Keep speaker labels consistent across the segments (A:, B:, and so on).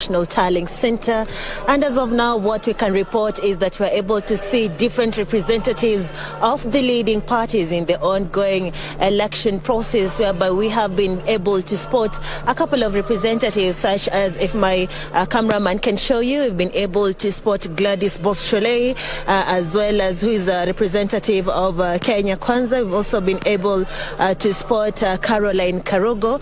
A: National Tallying Center, and as of now what we can report is that we're able to see different representatives of the leading parties in the ongoing election process, whereby we have been able to spot a couple of representatives, such as, if my cameraman can show you, we've been able to spot Gladys Boschole, as well as who is a representative of Kenya Kwanza. We've also been able to spot Caroline Karogo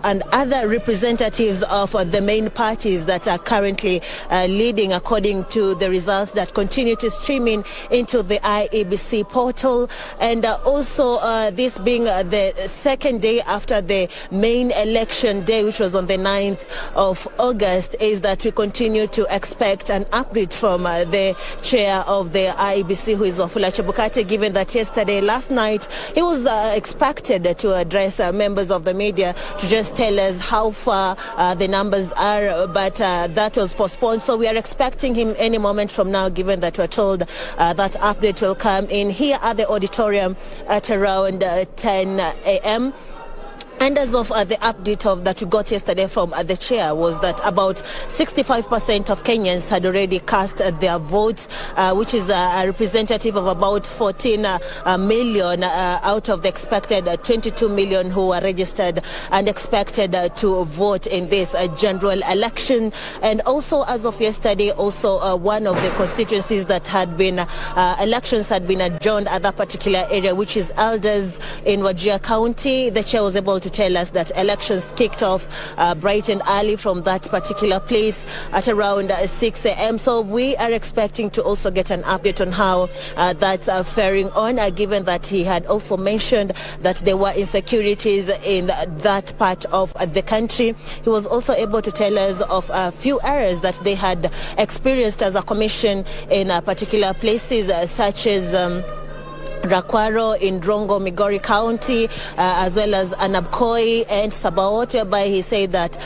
A: and other representatives of the main parties that are currently leading according to the results that continue to stream in into the IEBC portal. And also this being the second day after the main election day, which was on the 9th of August, is that we continue to expect an update from the chair of the IEBC, who is Wafula Chebukati, given that last night, he was expected to address members of the media to just tell us how far the numbers are, but that was postponed. So we are expecting him any moment from now, given that we're told that update will come in here at the auditorium at around 10 a.m. And as of the update that we got yesterday from the chair was that about 65% of Kenyans had already cast their votes, which is a representative of about 14 million out of the expected 22 million who are registered and expected to vote in this general election. And also, as of yesterday, also one of the constituencies that had been elections had been adjourned at that particular area, which is Elders in Wajir County. The chair was able to tell us that elections kicked off bright and early from that particular place at around 6 a.m. So we are expecting to also get an update on how that's faring on, given that he had also mentioned that there were insecurities in that part of the country. He was also able to tell us of a few errors that they had experienced as a commission in particular places, such as Rakwaro in Drongo, Migori County, as well as Anabkoi and Sabaot, whereby he said that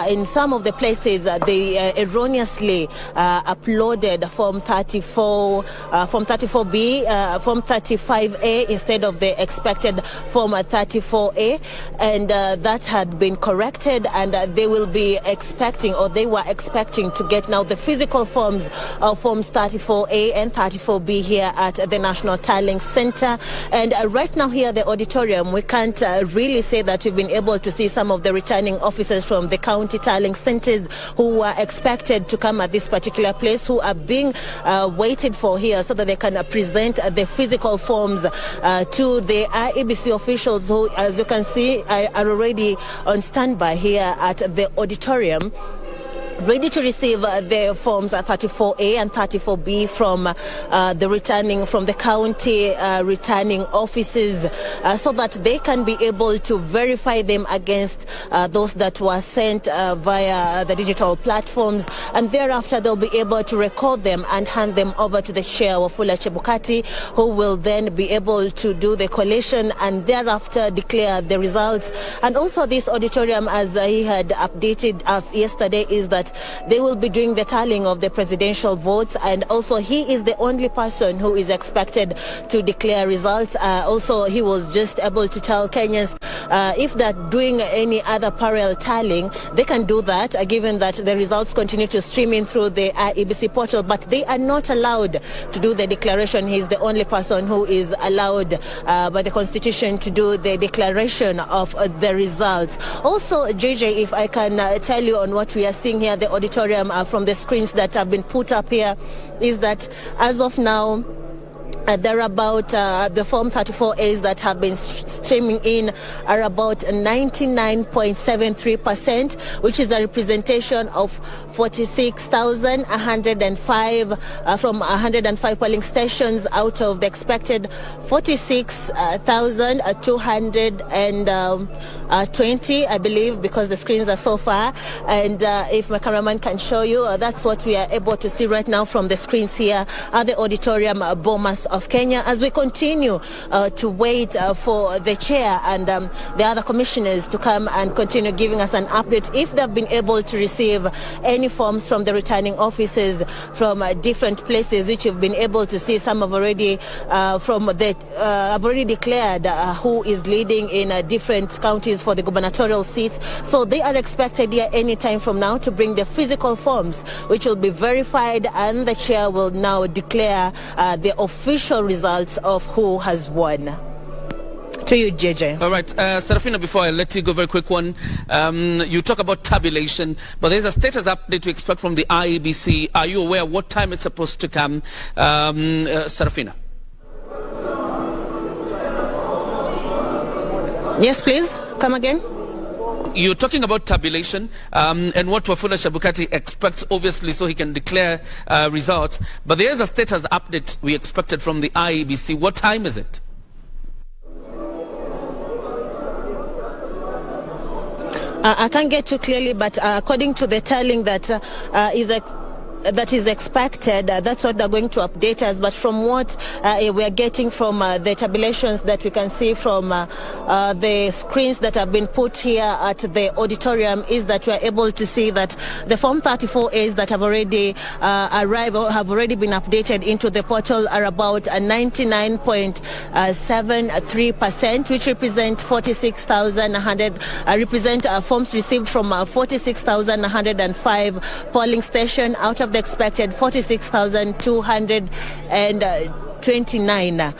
A: in some of the places they erroneously uploaded Form 34B, Form 35A instead of the expected Form 34A, and that had been corrected, and they will be expecting, or they were expecting, to get now the physical forms of Forms 34A and 34B here at the National Tallying Center. And right now here at the auditorium, we can't really say that we've been able to see some of the returning officers from the county tallying centers who were expected to come at this particular place, who are being waited for here so that they can present the physical forms to the IEBC officials, who, as you can see, are already on standby here at the auditorium, ready to receive the forms 34A and 34B from the county returning offices, so that they can be able to verify them against those that were sent via the digital platforms, and thereafter they'll be able to record them and hand them over to the chair, Wafula Chebukati, who will then be able to do the collation and thereafter declare the results. And also this auditorium, as he had updated us yesterday, is that they will be doing the tallying of the presidential votes, and also he is the only person who is expected to declare results. Also, he was just able to tell Kenyans if they're doing any other parallel tallying, they can do that, given that the results continue to stream in through the IEBC portal, but they are not allowed to do the declaration. He's the only person who is allowed by the Constitution to do the declaration of the results. Also, JJ, if I can tell you on what we are seeing here, the auditorium from the screens that have been put up here, is that as of now, there are about the Form 34As that have been streaming in are about 99.73%, which is a representation of 46,105 from 105 polling stations out of the expected 46,220, I believe, because the screens are so far. And if my cameraman can show you, that's what we are able to see right now from the screens here at the auditorium, Bomas of Kenya, as we continue to wait for the chair and the other commissioners to come and continue giving us an update if they've been able to receive any forms from the returning officers from different places, which you've been able to see. Some have already have already declared who is leading in different counties for the gubernatorial seats. So they are expected here any time from now to bring the physical forms, which will be verified, and the chair will now declare the official results of who has won. To you, JJ.
B: All right, Serafina, before I let you go, very quick one. You talk about tabulation, but there's a status update to expect from the IEBC. Are you aware what time it's supposed to come, Serafina?
A: Yes, please. Come again.
B: You're talking about tabulation and what Wafula Chebukati expects, obviously, so he can declare results. But there's a status update we expected from the IEBC. What time is it?
A: I can't get too clearly, but according to the telling that is expected, that's what they're going to update us. But from what we are getting from the tabulations that we can see from the screens that have been put here at the auditorium, is that we are able to see that the Form 34As that have already arrived or have already been updated into the portal are about 99.73%, which represent 46,100, represent forms received from 46,105 polling stations out of the expected 46,229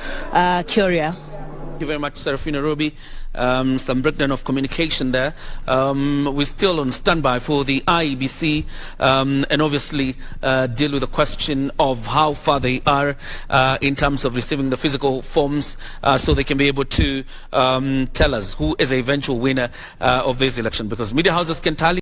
A: Curia.
B: Thank you very much, Serafina Ruby. Some breakdown of communication there. We're still on standby for the IEBC and obviously deal with the question of how far they are in terms of receiving the physical forms so they can be able to tell us who is the eventual winner of this election, because media houses can tally